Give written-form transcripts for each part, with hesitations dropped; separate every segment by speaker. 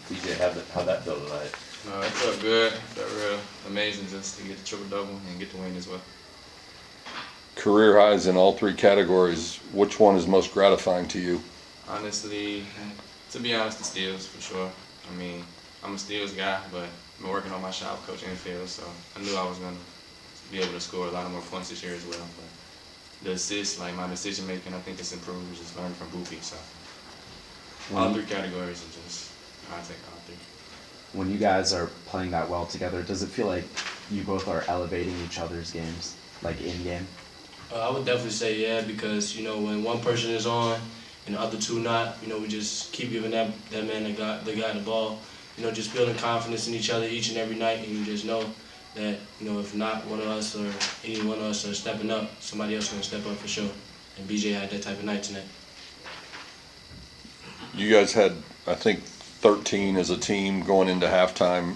Speaker 1: BJ, how'd that feel tonight?
Speaker 2: It felt good. It felt real amazing just to get the triple-double and get the win as well.
Speaker 3: Career highs in all three categories. Which one is most gratifying to you?
Speaker 2: Honestly, to be honest, the steals for sure. I mean, I'm a steals guy, but I've been working on my shot with Coach Enfield, so I knew I was going to be able to score a lot more points this year as well. But the assists, like my decision making, I think it's improved. Just learning from Boopie. So all three categories are just, I take all three.
Speaker 4: When you guys are playing that well together, does it feel like you both are elevating each other's games, like in game?
Speaker 5: I would definitely say yeah, because when one person is on and the other two not, we just keep giving that man the guy the ball. Just building confidence in each other each and every night, and you just know that if not one of us or any one of us are stepping up, somebody else is gonna step up for sure. And BJ had that type of night tonight.
Speaker 3: You guys had, I think, 13 as a team going into halftime,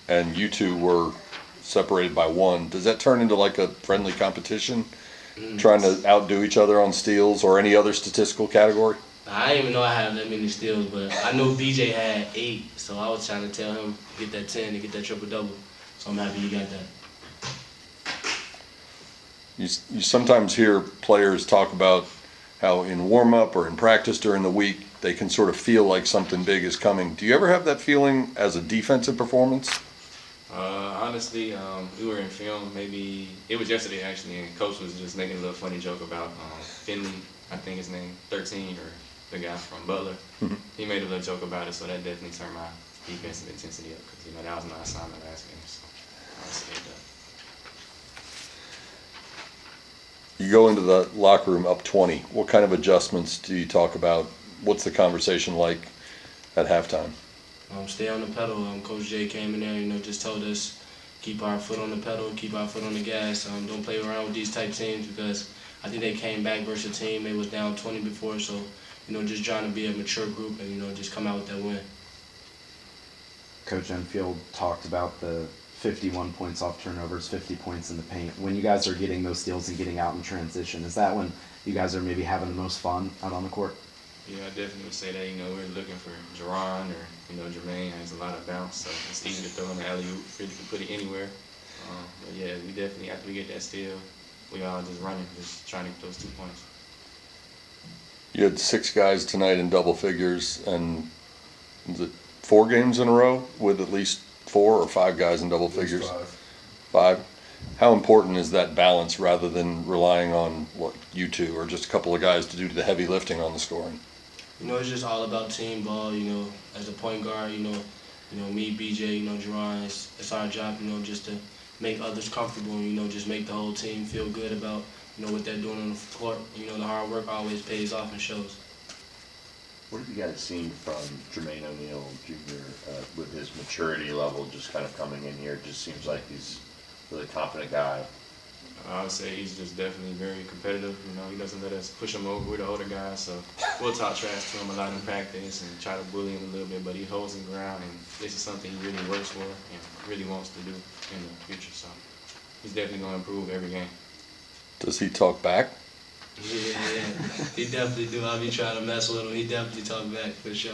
Speaker 3: and you two were separated by 1. Does that turn into like a friendly competition? Trying to outdo each other on steals or any other statistical category?
Speaker 5: I didn't even know I had that many steals, but I know BJ had 8, so I was trying to tell him to get that 10 to get that triple-double. So I'm happy he got that.
Speaker 3: You sometimes hear players talk about how in warm-up or in practice during the week they can sort of feel like something big is coming. Do you ever have that feeling as a defensive performance?
Speaker 2: Honestly, we were in film. Maybe it was yesterday actually, and Coach was just making a little funny joke about Finley. I think his name 13 or the guy from Butler. He made a little joke about it, so that definitely turned my defensive intensity up because that was my assignment last game. So I would say that.
Speaker 3: You go into the locker room up 20. What kind of adjustments do you talk about? What's the conversation like at halftime?
Speaker 5: Stay on the pedal. Coach J came in there, just told us keep our foot on the pedal, keep our foot on the gas. Don't play around with these type teams because I think they came back versus a team. They was down 20 before, so just trying to be a mature group and just come out with that win.
Speaker 4: Coach Enfield talked about the 51 points off turnovers, 50 points in the paint. When you guys are getting those steals and getting out in transition, is that when you guys are maybe having the most fun out on the court?
Speaker 2: Yeah, I definitely would say that. We're looking for Jerron or Jermaine has a lot of bounce, so it's easy to throw in the alley-oop. Really can put it anywhere. But yeah, we definitely after we get that steal, we all just running, just trying to get those 2 points.
Speaker 3: You had 6 guys tonight in double figures, and was it 4 games in a row with at least 4 or 5 guys in double figures? 5. How important is that balance rather than relying on what you two or just a couple of guys to do the heavy lifting on the scoring?
Speaker 5: It's just all about team ball. As a point guard, me, BJ, Jerron, it's our job, just to make others comfortable and, just make the whole team feel good about, what they're doing on the court. The hard work always pays off and shows.
Speaker 1: What have you guys seen from Jermaine O'Neal Jr. With his maturity level just kind of coming in here? It just seems like he's a really confident guy.
Speaker 2: I would say he's just definitely very competitive. He doesn't let us push him over with the older guys, so we'll talk trash to him a lot in practice and try to bully him a little bit, but he holds his ground, and this is something he really works for and really wants to do in the future, so he's definitely going to improve every game.
Speaker 3: Does he talk back?
Speaker 5: Yeah, he definitely do. I'll be trying to mess with him. He definitely talk back for sure.